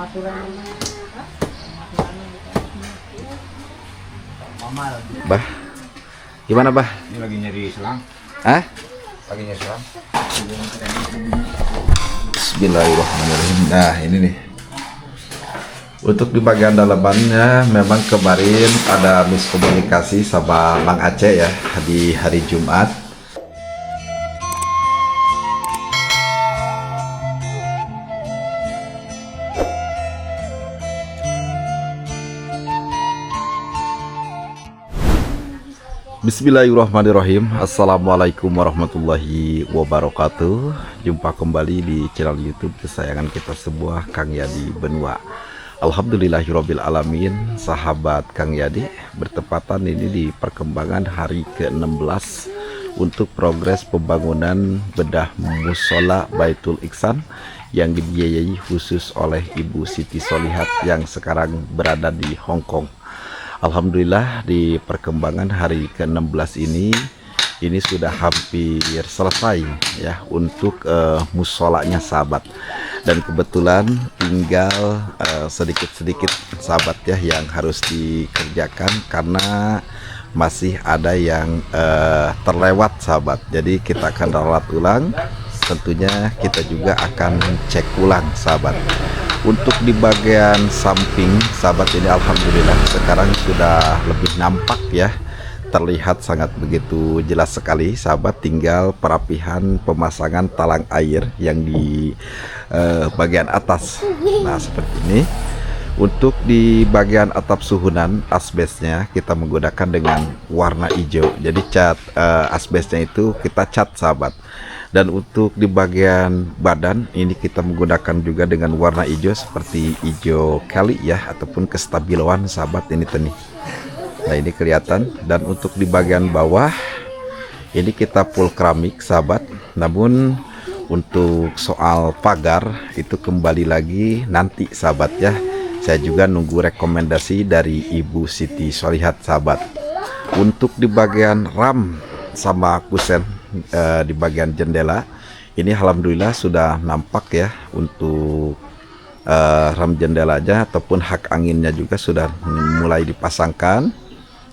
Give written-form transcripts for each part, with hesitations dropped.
Bah, gimana bah? Ini lagi nyari selang. Ah? Lagi nyari selang. Bismillahirrahmanirrahim. Nah ini nih, untuk di bagian dalamannya memang kemarin ada miskomunikasi sama Mang Aceh ya di hari Jumat. Bismillahirrahmanirrahim. Assalamualaikum warahmatullahi wabarakatuh. Jumpa kembali di channel YouTube kesayangan kita semua, Kang Yadi Benua. Alhamdulillahirabbil alamin. Sahabat Kang Yadi, bertepatan ini di perkembangan hari ke-16 untuk progres pembangunan bedah musola Baitul Ihsan yang dibiayai khusus oleh Ibu Siti Solihat yang sekarang berada di Hong Kong. Alhamdulillah di perkembangan hari ke-16 ini sudah hampir selesai ya untuk musolanya sahabat, dan kebetulan tinggal sedikit-sedikit sahabat ya yang harus dikerjakan karena masih ada yang terlewat sahabat. Jadi kita akan rawat ulang, tentunya kita juga akan cek ulang sahabat. Untuk di bagian samping sahabat ini alhamdulillah sekarang sudah lebih nampak ya, terlihat sangat begitu jelas sekali sahabat. Tinggal perapihan pemasangan talang air yang di bagian atas. Nah seperti ini. Untuk di bagian atap suhunan asbesnya kita menggunakan dengan warna hijau, jadi cat asbesnya itu kita cat sahabat. Dan untuk di bagian badan ini kita menggunakan juga dengan warna hijau seperti hijau kali ya, ataupun kestabiloan sahabat ini tadi. Nah ini kelihatan. Dan untuk di bagian bawah ini kita full keramik sahabat. Namun untuk soal pagar itu kembali lagi nanti sahabat ya. Saya juga nunggu rekomendasi dari Ibu Siti Solihat sahabat. Untuk di bagian ram sama kusen di bagian jendela ini alhamdulillah sudah nampak ya. Untuk ram jendelanya ataupun hak anginnya juga sudah mulai dipasangkan.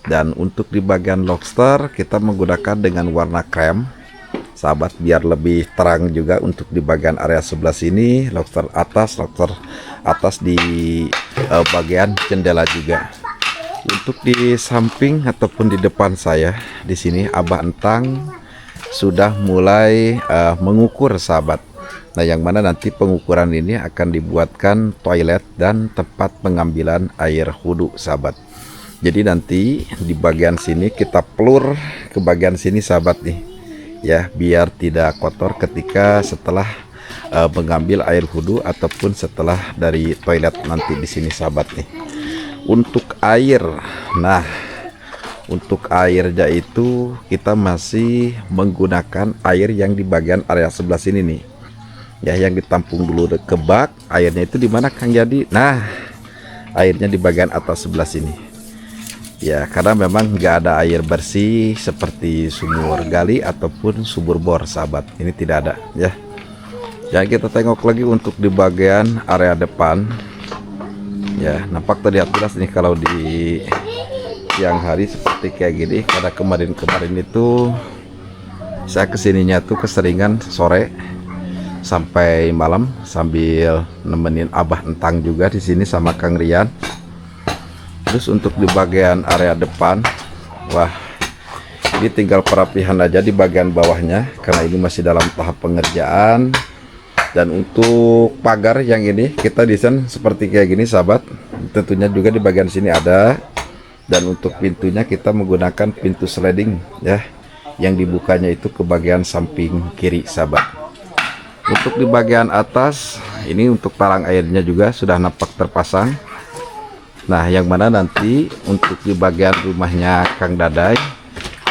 Dan untuk di bagian lobster kita menggunakan dengan warna krem sahabat, biar lebih terang juga. Untuk di bagian area sebelah sini lobster atas di bagian jendela juga. Untuk di samping ataupun di depan saya di sini Abah Entang sudah mulai mengukur sahabat. Nah yang mana nanti pengukuran ini akan dibuatkan toilet dan tempat pengambilan air wudhu sahabat. Jadi nanti di bagian sini kita pelur ke bagian sini sahabat nih ya, biar tidak kotor ketika setelah mengambil air wudhu ataupun setelah dari toilet nanti di sini sahabat nih. Untuk air, nah untuk airnya itu kita masih menggunakan air yang di bagian area sebelah sini nih ya, yang ditampung dulu ke bak. Airnya itu di mana Kang Jadi? Nah airnya di bagian atas sebelah sini ya, karena memang nggak ada air bersih seperti sumur gali ataupun sumur bor sahabat, ini tidak ada ya. Dan kita tengok lagi untuk di bagian area depan ya, nampak terlihat jelas nih kalau di siang hari seperti kayak gini. Karena kemarin itu saya kesininya tuh keseringan sore sampai malam sambil nemenin Abah Entang juga di sini sama Kang Rian. Terus untuk di bagian area depan, wah ini tinggal perapihan aja di bagian bawahnya karena ini masih dalam tahap pengerjaan. Dan untuk pagar yang ini kita desain seperti kayak gini sahabat, tentunya juga di bagian sini ada. Dan untuk pintunya kita menggunakan pintu sliding ya, yang dibukanya itu ke bagian samping kiri sahabat. Untuk di bagian atas ini untuk talang airnya juga sudah nampak terpasang. Nah yang mana nanti untuk di bagian rumahnya Kang Dadai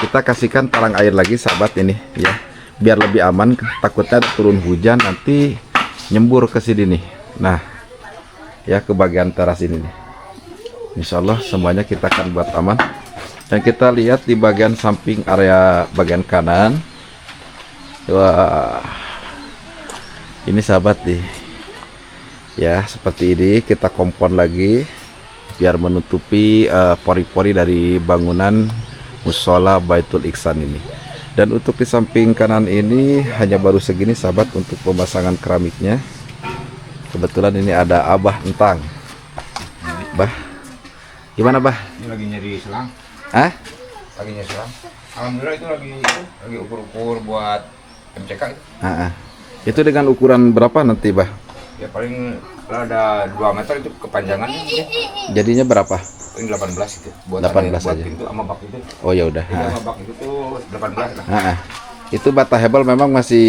kita kasihkan talang air lagi sahabat ini ya, biar lebih aman. Takutnya turun hujan nanti nyembur ke sini nih. Nah ya ke bagian teras ini nih. Insya Allah semuanya kita akan buat aman. Dan kita lihat di bagian samping area bagian kanan, wah ini sahabat nih Ya, seperti ini kita kompon lagi biar menutupi pori-pori dari bangunan musola Baitul Ihsan ini. Dan untuk di samping kanan ini hanya baru segini sahabat untuk pemasangan keramiknya. Kebetulan ini ada Abah Entang. Bah, gimana Bah? Ini lagi nyari selang. Hah? Lagi nyari selang. Alhamdulillah itu lagi ukur-ukur buat MCK itu. Itu dengan ukuran berapa nanti Bah? Ya paling ada 2 meter itu kepanjangannya. Ya. Jadinya berapa? Paling 18 itu. Buat 18 buat aja. pintu sama bak itu. Oh ya udah. Jadi sama bak itu tuh 18 lah. Itu bata hebel memang masih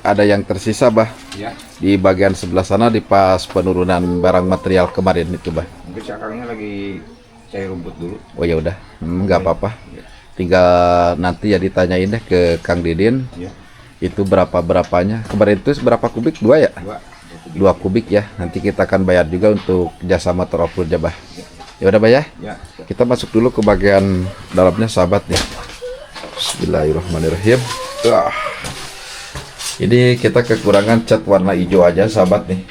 ada yang tersisa Bah Ya. di bagian sebelah sana di pas penurunan barang material kemarin itu Bah. Mungkin cakangnya lagi cari rumput dulu. Oh ya udah, nggak apa-apa. Tinggal nanti ya ditanyain deh ke Kang Didin. Ya. Itu berapanya? Kemarin itu berapa kubik? 2 ya? 2 kubik ya. Nanti kita akan bayar juga untuk jasa motor off-road ya Bah. Ya udah Bah ya. Ya. Kita masuk dulu ke bagian dalamnya sahabat nih. Bismillahirrahmanirrahim. Ini kita kekurangan cat warna hijau aja sahabat nih.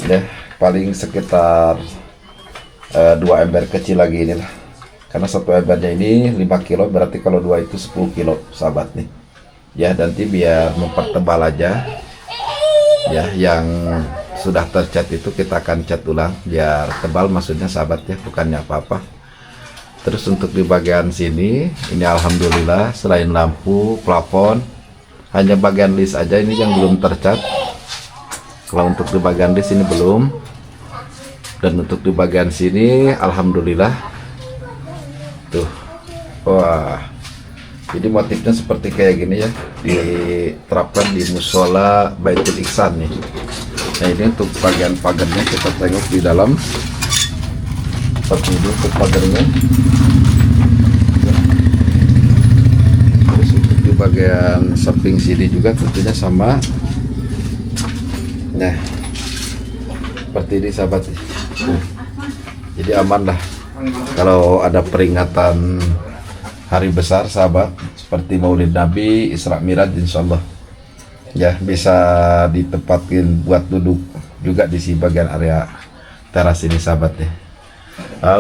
Ya, paling sekitar 2 ember kecil lagi inilah. Karena 1 embernya ini 5 kilo, berarti kalau 2 itu 10 kilo sahabat nih. Ya, nanti biar mempertebal aja. Ya, yang sudah tercat itu kita akan cat ulang biar tebal, maksudnya sahabat ya, bukannya apa-apa. Terus untuk di bagian sini ini alhamdulillah selain lampu, plafon, hanya bagian list aja ini yang belum tercat. Kalau untuk di bagian list ini belum. Dan untuk di bagian sini alhamdulillah tuh. Wah, jadi motifnya seperti kayak gini ya, diterapkan di musola Baitul Ihsan nih. Nah ini untuk bagian pagarnya kita tengok di dalam. Seperti itu untuk pagarnya. Terus untuk di bagian samping sini juga tentunya sama. Nah, seperti ini sahabat. Jadi aman lah. Kalau ada peringatan hari besar sahabat seperti Maulid Nabi, Isra Miraj, insyaallah ya bisa ditempatin buat duduk juga di sini bagian area teras ini sahabat ya.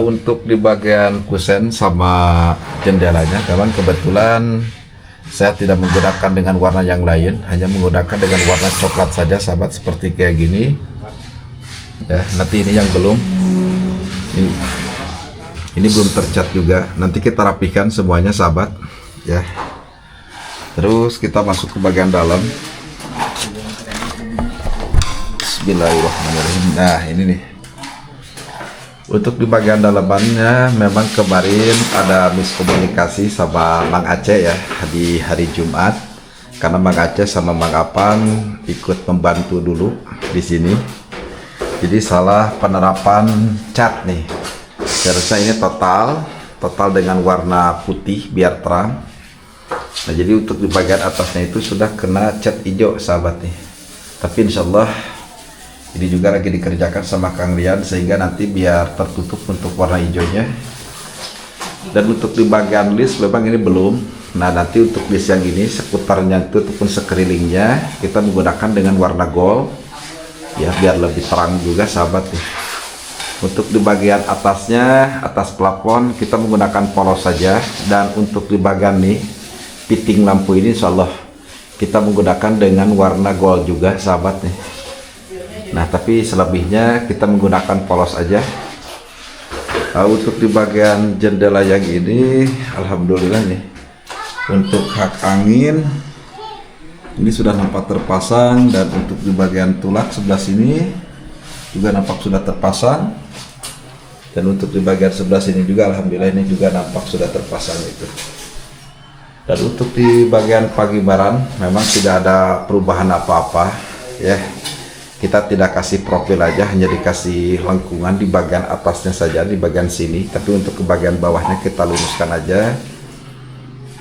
Untuk di bagian kusen sama jendelanya memang kebetulan saya tidak menggunakan dengan warna yang lain, hanya menggunakan dengan warna coklat saja sahabat, seperti kayak gini ya. Nanti ini yang belum, ini belum tercat juga, nanti kita rapikan semuanya sahabat ya. Terus kita masuk ke bagian dalam. Bismillahirrahmanirrahim. Nah ini nih, untuk di bagian dalamannya memang kemarin ada miskomunikasi sama Mang Aceh ya di hari Jumat, karena Mang Aceh sama Mang Apan ikut membantu dulu di sini. Jadi salah penerapan cat nih. Seharusnya ini total dengan warna putih biar terang. Nah jadi untuk di bagian atasnya itu sudah kena cat hijau sahabat nih. Tapi insyaallah ini juga lagi dikerjakan sama Kang Rian sehingga nanti biar tertutup untuk warna hijaunya. Dan untuk di bagian list memang ini belum. Nah nanti untuk list yang ini seputarnya itu ataupun sekelilingnya kita menggunakan dengan warna gold ya biar lebih terang juga sahabat nih. Untuk di bagian atasnya, atas plafon kita menggunakan polos saja. Dan untuk di bagian nih fitting lampu ini insyaallah kita menggunakan dengan warna gold juga sahabat nih. Nah tapi selebihnya kita menggunakan polos aja. Untuk di bagian jendela yang ini alhamdulillah nih, untuk hak angin ini sudah nampak terpasang. Dan untuk di bagian tulak sebelah sini juga nampak sudah terpasang. Dan untuk di bagian sebelah sini juga alhamdulillah ini juga nampak sudah terpasang itu. Dan untuk di bagian pagibaran memang tidak ada perubahan apa-apa ya. Kita tidak kasih profil aja, hanya dikasih lengkungan di bagian atasnya saja, di bagian sini. Tapi untuk ke bagian bawahnya kita luruskan aja.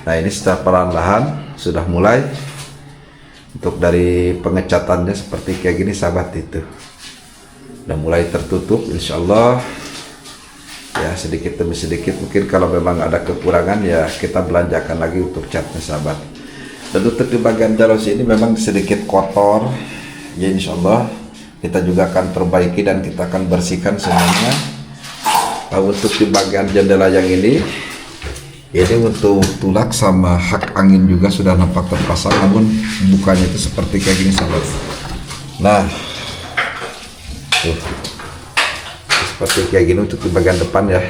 Nah ini secara perlahan-lahan sudah mulai. Untuk dari pengecatannya seperti kayak gini sahabat itu udah mulai tertutup insyaallah ya, sedikit demi sedikit. Mungkin kalau memang ada kekurangan ya kita belanjakan lagi untuk catnya sahabat. Dan untuk di bagian jalos ini memang sedikit kotor ya, insyaallah kita juga akan perbaiki dan kita akan bersihkan semuanya. Untuk di bagian jendela yang ini untuk tulak sama hak angin juga sudah nampak terpasang, namun bukanya itu seperti kayak gini sahabat. Nah tuh, seperti kayak gini untuk di bagian depan ya.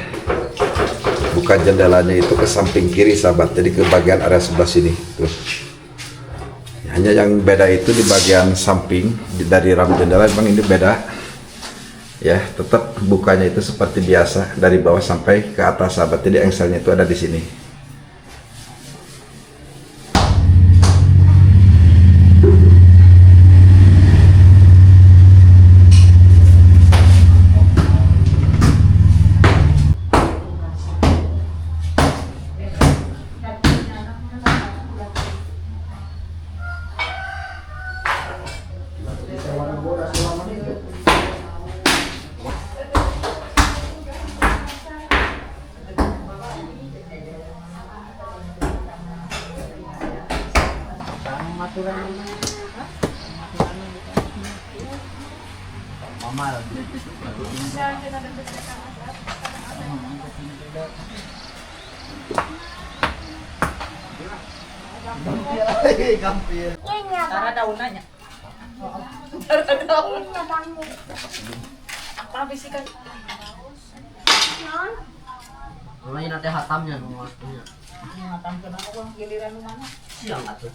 Buka jendelanya itu ke samping kiri sahabat, jadi ke bagian area sebelah sini tuh. Hanya yang beda itu di bagian samping dari ram jendela, memang ini beda ya. Tetap bukanya itu seperti biasa dari bawah sampai ke atas sahabat, jadi engselnya itu ada di sini. Cara daunannya. Apa bisikan? Namanya nanti hatamnya waktunya. Hatam kena uang giliran mana? Siang atuh.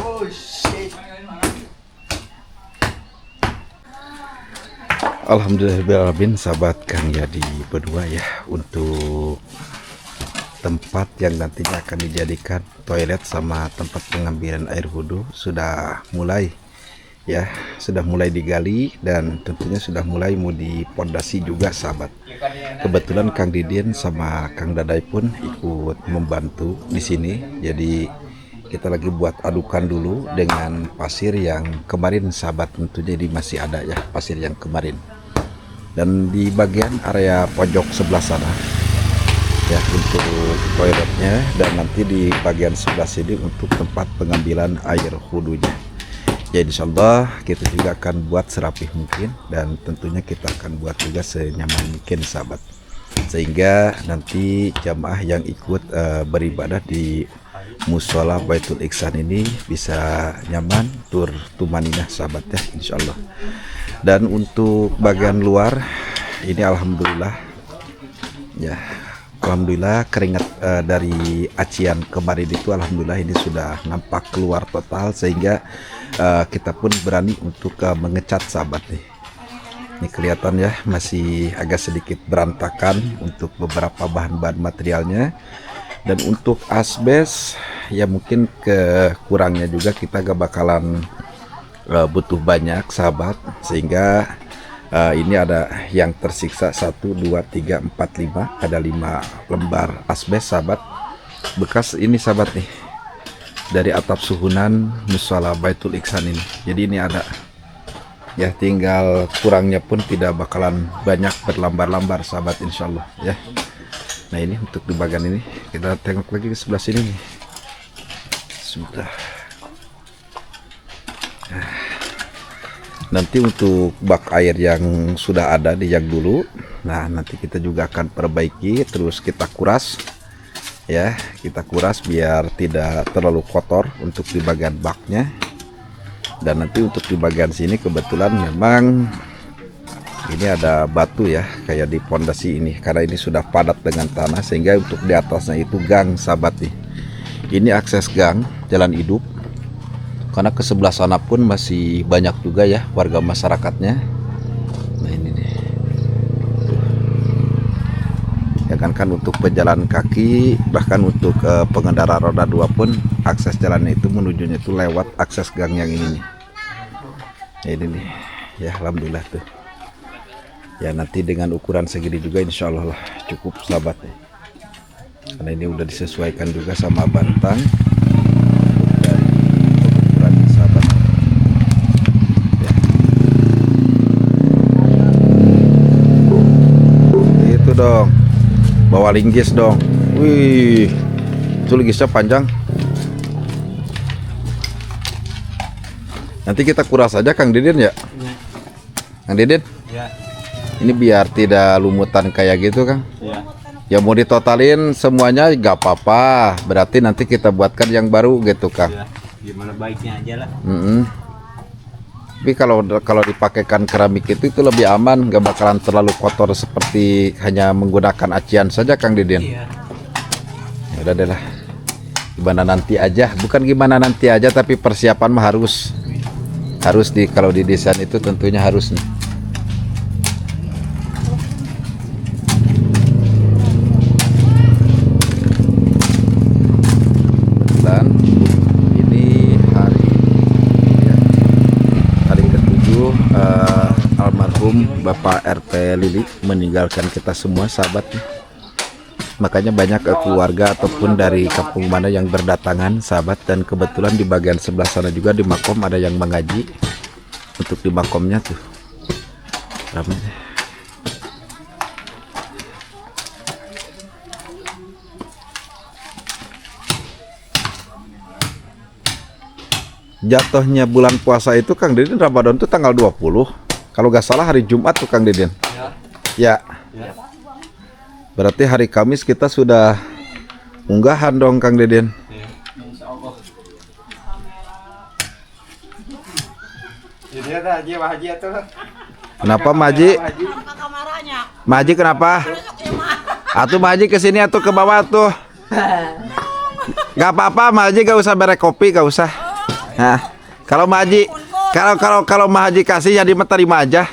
Oh shit. Alhamdulillahirrahmanirrahim sahabat Kang Yadi berdua ya, untuk tempat yang nantinya akan dijadikan toilet sama tempat pengambilan air wudhu sudah mulai ya, sudah mulai digali dan tentunya sudah mulai mau dipondasi juga sahabat. Kebetulan Kang Didin sama Kang Dadai pun ikut membantu di sini, jadi kita lagi buat adukan dulu dengan pasir yang kemarin sahabat, tentunya jadi masih ada ya pasir yang kemarin. Dan di bagian area pojok sebelah sana ya untuk toiletnya, dan nanti di bagian sebelah sini untuk tempat pengambilan air wudhunya. Ya insyaallah kita juga akan buat serapih mungkin, dan tentunya kita akan buat juga senyaman mungkin sahabat, sehingga nanti jamaah yang ikut beribadah di Musola Baitul Ihsan ini bisa nyaman, tur tumaninah sahabat ya insyaallah. Dan untuk bagian luar ini alhamdulillah ya, alhamdulillah keringat dari acian kemarin itu alhamdulillah ini sudah nampak keluar total, sehingga kita pun berani untuk mengecat sahabat nih. Ini kelihatan ya masih agak sedikit berantakan untuk beberapa bahan-bahan materialnya. Dan untuk asbes ya mungkin kekurangnya juga kita gak bakalan butuh banyak sahabat, sehingga ini ada yang tersiksa 1, 2, 3, 4, 5, ada 5 lembar asbes sahabat bekas ini sahabat nih, dari atap suhunan Musola Baitul Ihsan ini. Jadi ini ada ya, tinggal kurangnya pun tidak bakalan banyak berlambar-lambar sahabat insyaallah ya. Nah ini untuk di bagian ini, kita tengok lagi ke sebelah sini nih. Sudah. Nanti untuk bak air yang sudah ada di yang dulu, nah nanti kita juga akan perbaiki, terus kita kuras ya, kita kuras biar tidak terlalu kotor untuk di bagian baknya. Dan nanti untuk di bagian sini kebetulan memang ini ada batu ya, kayak di pondasi ini, karena ini sudah padat dengan tanah, sehingga untuk di atasnya itu gang sahabat nih. Ini akses gang jalan hidup, karena ke sebelah sana pun masih banyak juga ya warga masyarakatnya. Nah ini nih ya kan untuk pejalan kaki, bahkan untuk pengendara roda 2 pun akses jalannya itu menujunya itu lewat akses gang yang ini nih. Nah, ini nih ya alhamdulillah tuh ya, nanti dengan ukuran segini juga insya Allah lah cukup sahabat nih, karena ini udah disesuaikan juga sama bantang dari ukuran sahabat ya. Itu dong, bawa linggis dong, wih Itu ligisnya panjang. Nanti kita kuras aja Kang Didin ya. Kang Didin. Ya. Ini biar tidak lumutan kayak gitu Kang. Ya. Ya mau ditotalin semuanya gak apa-apa. Berarti nanti kita buatkan yang baru gitu Kang. Ya. Gimana baiknya aja lah. Tapi kalau dipakaikan keramik itu lebih aman, gak bakalan terlalu kotor seperti hanya menggunakan acian saja Kang Didin. Iya. Ya udah deh lah. Gimana nanti aja, bukan gimana nanti aja tapi persiapan mah harus kalau di desain itu tentunya harus nih. Dan ini hari ke-7 almarhum Bapak RT Lili meninggalkan kita semua sahabat nih. Makanya banyak keluarga ataupun dari kampung mana yang berdatangan sahabat, dan kebetulan di bagian sebelah sana juga di makom ada yang mengaji. Untuk di makomnya tuh ramai. Jatuhnya bulan puasa itu Kang Didin, Ramadan tuh tanggal 20 kalau nggak salah hari Jumat tuh Kang Didin ya. Berarti hari Kamis kita sudah unggahan dong Kang Deden. Kenapa Maji? Maji kenapa? Atuh Maji kesini atau ke bawah tuh. Gak apa-apa Maji, gak usah berek kopi, gak usah. Nah, kalau Maji, kalau Maji kasih jadi terima aja.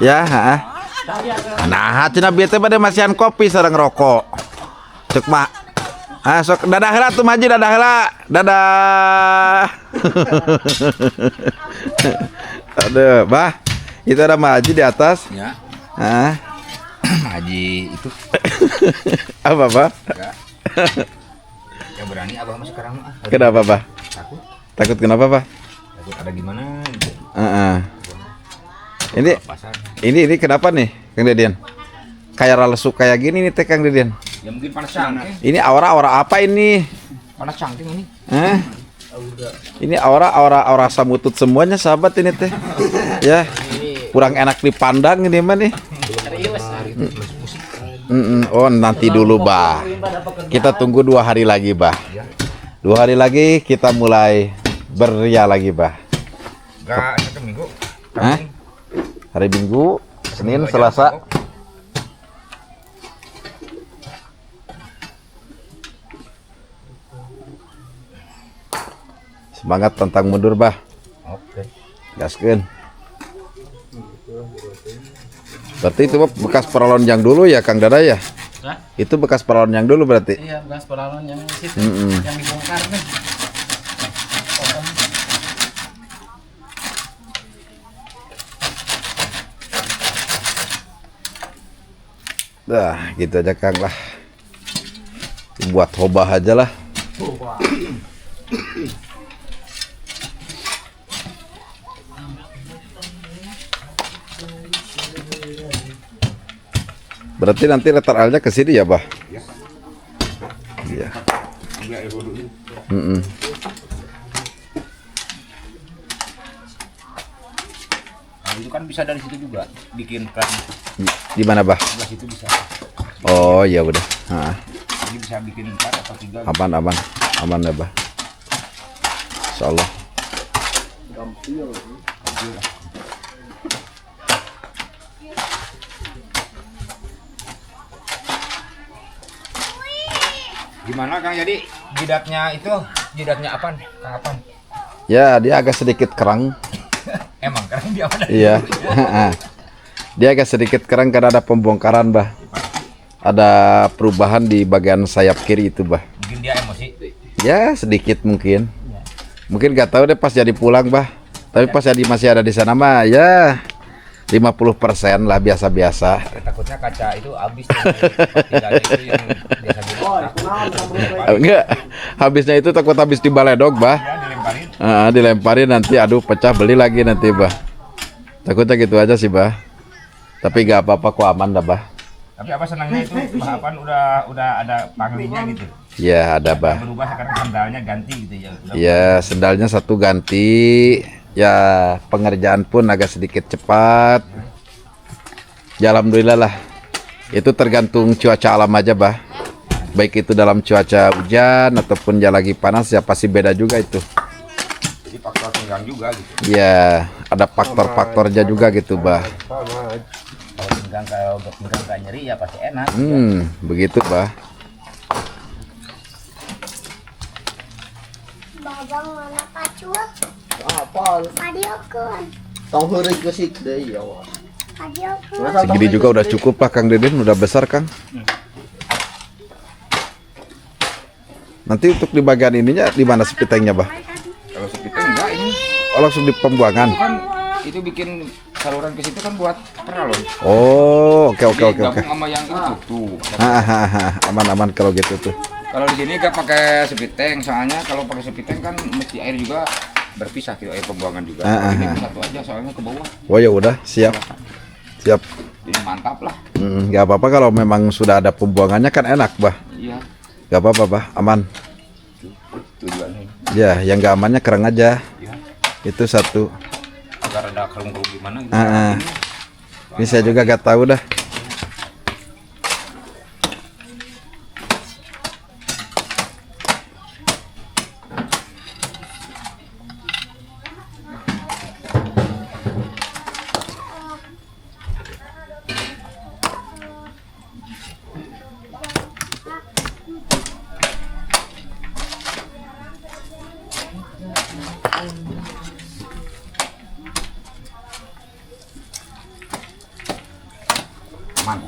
Ya, nah, cina bieu teh bade masihan kopi sareng rokok. Cek mak. Ah, sok dadah heula tuh Maji, dadah heula. Dadah. Aduh, Bah. Itu ada Maji di atas. Ya. Ah. Haji itu. Apa, Bah? Enggak. Ya berani abah mah sekarang mah. Kenapa, Bah? Takut. Takut kenapa, Bah? Takut ada gimana gitu. Ini kenapa nih, Kang Deden? Kayak lesuk kayak gini nih teh Kang Deden. Ya mungkin panas cangking. Ini aura apa ini? Panas cangking ini. Ini aura samutut semuanya sahabat ini teh. Ya. Kurang enak dipandang ini mah nih. Oh, nanti dulu, Bah. Kita tunggu 2 hari lagi, Bah. 2 hari lagi kita mulai beria lagi, Bah. Enggak, 1 minggu. Hah? Hari Minggu, Senin, Selasa. Semangat tentang mundur, Bah. Oke. Gaskeun. Berarti itu bekas peralon yang dulu ya, Kang Dada ya? Hah? Itu bekas peralon yang dulu berarti. Iya, bekas peralon yang situ, Mm-mm. yang dibongkar nih. Dah, gitu aja Kang lah. Buat hobah aja lah. Berarti nanti letter L-nya ke sini ya, Bah? Iya. Mm-mm. Nah, itu kan bisa dari situ juga bikin keran. Di mana, Bah? Sebelah situ bisa. Oh, ya udah. Nah, Ini bisa bikin 4 atau 3. aman ya, Bah. Insyaallah. Gimana Kang, jadi jidatnya itu jidatnya apaan? Kang apaan? Ya, dia agak sedikit kerang. Emang kan dia apa? Iya. Dia agak sedikit kerang karena ada pembongkaran, Bah. Ada perubahan di bagian sayap kiri itu, Bah. Mungkin dia emosi. Ya, sedikit mungkin. Mungkin gak tahu deh pas jadi pulang, Bah. Tapi pas jadi masih ada di sana mah ya 50% lah, biasa-biasa. Takutnya kaca itu habis tuh. Tinggalnya itu yang biasa Enggak, habisnya itu takut habis dibaledog, Bah. ya dilemparin. Dilemparin nanti, aduh pecah, beli lagi nanti, Bah. Takutnya gitu aja sih, Bah. Tapi gak apa-apa kok, aman dah, Bah. Tapi apa senangnya itu bahapan udah ada panglinya gitu. Ya ada bah. Berubah sekarang sandalnya ganti gitu ya. Ya sendalnya satu ganti. Ya pengerjaan pun agak sedikit cepat. Ya alhamdulillah lah. Itu tergantung cuaca alam aja bah. Baik itu dalam cuaca hujan ataupun ya lagi panas ya pasti beda juga itu. Jadi faktor pinggang juga gitu. Ya ada faktor-faktornya juga gitu bah. Kalau pinggang gak nyeri ya pasti enak. Begitu bah. Babang mana kacua? Apaan? Adiokun. Tong heureuk geusik deui ya. Adiokun. Segini juga udah cukup lah Kang Deden, udah besar Kang. Nanti untuk di bagian ininya di mana sepitengnya bah? Kalau sepiting enggak ini. Oh langsung di pembuangan. Kan itu bikin saluran ke situ kan buat peralon. Oh oke. Gabung sama yang itu tuh. Aman kalau gitu tuh. Kalau di sini gak pakai sepiteng, soalnya kalau pakai sepiteng kan mesti air juga berpisah gitu, air pembuangan juga. Kalau ini satu aja soalnya ke bawah. Oh ya udah siap. Jadi mantap lah. Nggak apa-apa kalau memang sudah ada pembuangannya kan enak bah. Iya. Nggak apa-apa bah, aman. Tujuannya Ya yang nggak amannya kerang aja. ya, Itu satu. agar ada kerung-kerung gimana gitu. Ini saya juga gak tahu dah. Aman.